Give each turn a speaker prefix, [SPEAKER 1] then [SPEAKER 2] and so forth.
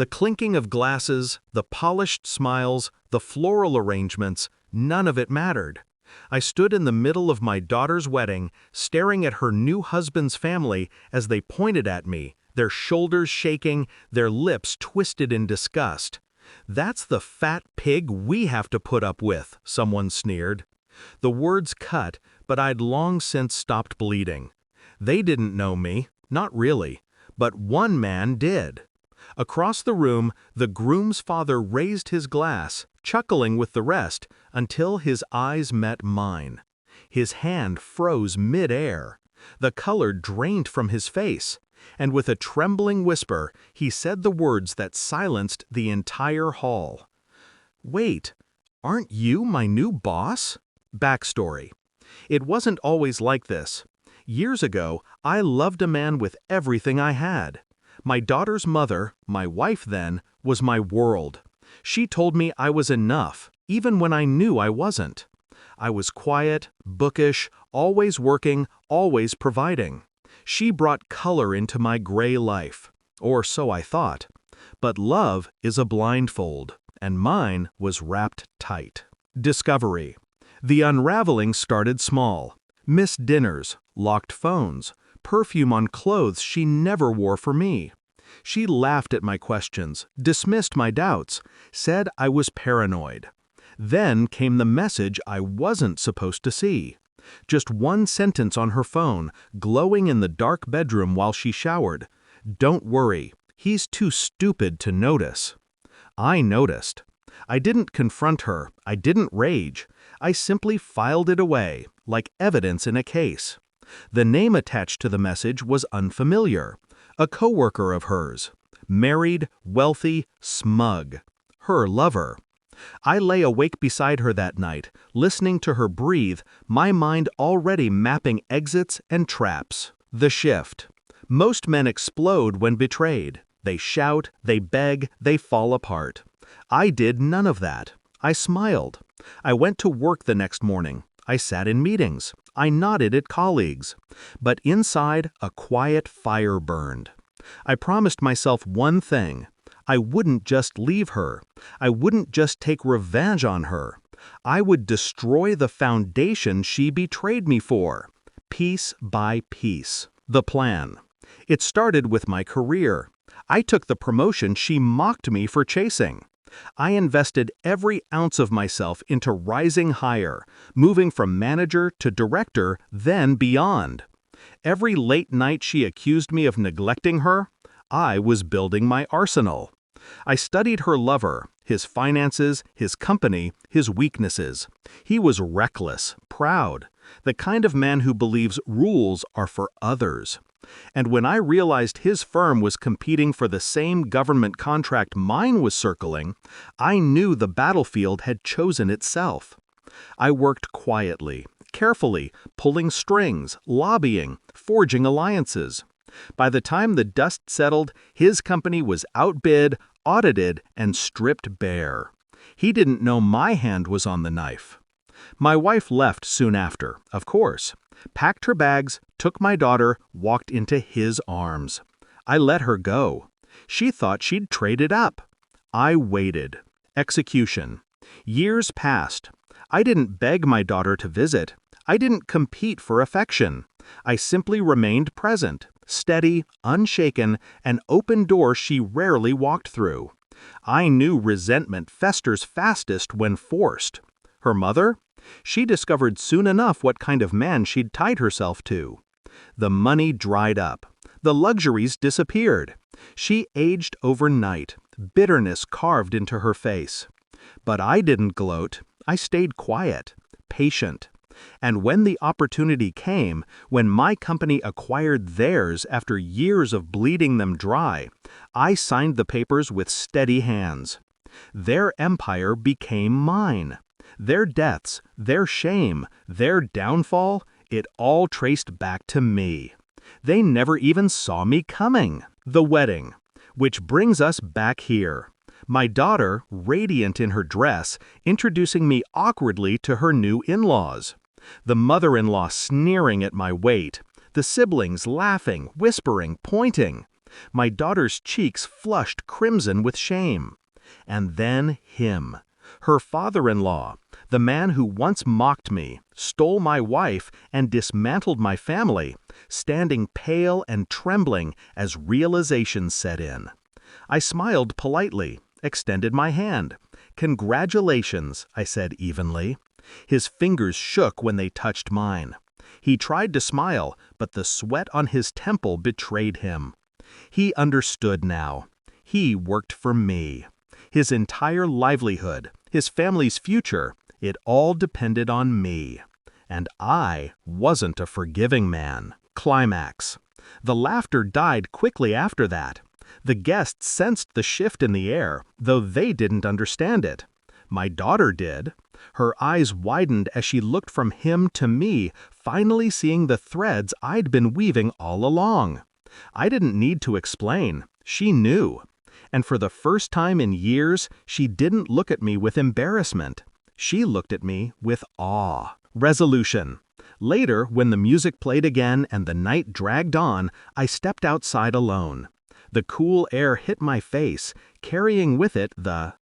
[SPEAKER 1] The clinking of glasses, the polished smiles, the floral arrangements, none of it mattered. I stood in the middle of my daughter's wedding, staring at her new husband's family as they pointed at me, their shoulders shaking, their lips twisted in disgust. "That's the fat pig we have to put up with," someone sneered. The words cut, but I'd long since stopped bleeding. They didn't know me, not really, but one man did. Across the room, the groom's father raised his glass, chuckling with the rest, until his eyes met mine. His hand froze mid-air. The color drained from his face, and with a trembling whisper, he said the words that silenced the entire hall. "Wait, aren't you my new boss?" Backstory. It wasn't always like this. Years ago, I loved a man with everything I had. My daughter's mother, my wife then, was my world. She told me I was enough, even when I knew I wasn't. I was quiet, bookish, always working, always providing. She brought color into my gray life, or so I thought. But love is a blindfold, and mine was wrapped tight. Discovery. The unraveling started small. Missed dinners, locked phones, perfume on clothes she never wore for me. She laughed at my questions, dismissed my doubts, said I was paranoid. Then came the message I wasn't supposed to see. Just one sentence on her phone, glowing in the dark bedroom while she showered. "Don't worry, he's too stupid to notice." I noticed. I didn't confront her, I didn't rage. I simply filed it away, like evidence in a case. The name attached to the message was unfamiliar. A coworker of hers. Married, wealthy, smug. Her lover. I lay awake beside her that night, listening to her breathe, my mind already mapping exits and traps. The shift. Most men explode when betrayed. They shout, they beg, they fall apart. I did none of that. I smiled. I went to work the next morning. I sat in meetings. I nodded at colleagues. But inside, a quiet fire burned. I promised myself one thing. I wouldn't just leave her. I wouldn't just take revenge on her. I would destroy the foundation she betrayed me for, piece by piece. The plan. It started with my career. I took the promotion she mocked me for chasing. I invested every ounce of myself into rising higher, moving from manager to director, then beyond. Every late night she accused me of neglecting her, I was building my arsenal. I studied her lover, his finances, his company, his weaknesses. He was reckless, proud, the kind of man who believes rules are for others. And when I realized his firm was competing for the same government contract mine was circling, I knew the battlefield had chosen itself. I worked quietly, carefully, pulling strings, lobbying, forging alliances. By the time the dust settled, his company was outbid, audited, and stripped bare. He didn't know my hand was on the knife. My wife left soon after, of course, packed her bags, took my daughter, walked into his arms. I let her go. She thought she'd traded up. I waited. Execution. Years passed. I didn't beg my daughter to visit. I didn't compete for affection. I simply remained present, steady, unshaken, an open door she rarely walked through. I knew resentment festers fastest when forced. Her mother? She discovered soon enough what kind of man she'd tied herself to. The money dried up. The luxuries disappeared. She aged overnight, bitterness carved into her face. But I didn't gloat. I stayed quiet, patient. And when the opportunity came, when my company acquired theirs after years of bleeding them dry, I signed the papers with steady hands. Their empire became mine. Their deaths, their shame, their downfall, it all traced back to me. They never even saw me coming. The wedding. Which brings us back here. My daughter, radiant in her dress, introducing me awkwardly to her new in-laws. The mother-in-law sneering at my weight. The siblings laughing, whispering, pointing. My daughter's cheeks flushed crimson with shame. And then him. Her father-in-law, the man who once mocked me, stole my wife, and dismantled my family, standing pale and trembling as realization set in. I smiled politely, extended my hand. "Congratulations," I said evenly. His fingers shook when they touched mine. He tried to smile, but the sweat on his temple betrayed him. He understood now. He worked for me. His entire livelihood, his family's future, it all depended on me. And I wasn't a forgiving man. Climax. The laughter died quickly after that. The guests sensed the shift in the air, though they didn't understand it. My daughter did. Her eyes widened as she looked from him to me, finally seeing the threads I'd been weaving all along. I didn't need to explain. She knew. And for the first time in years, she didn't look at me with embarrassment. She looked at me with awe. Resolution. Later, when the music played again and the night dragged on, I stepped outside alone. The cool air hit my face, carrying with it the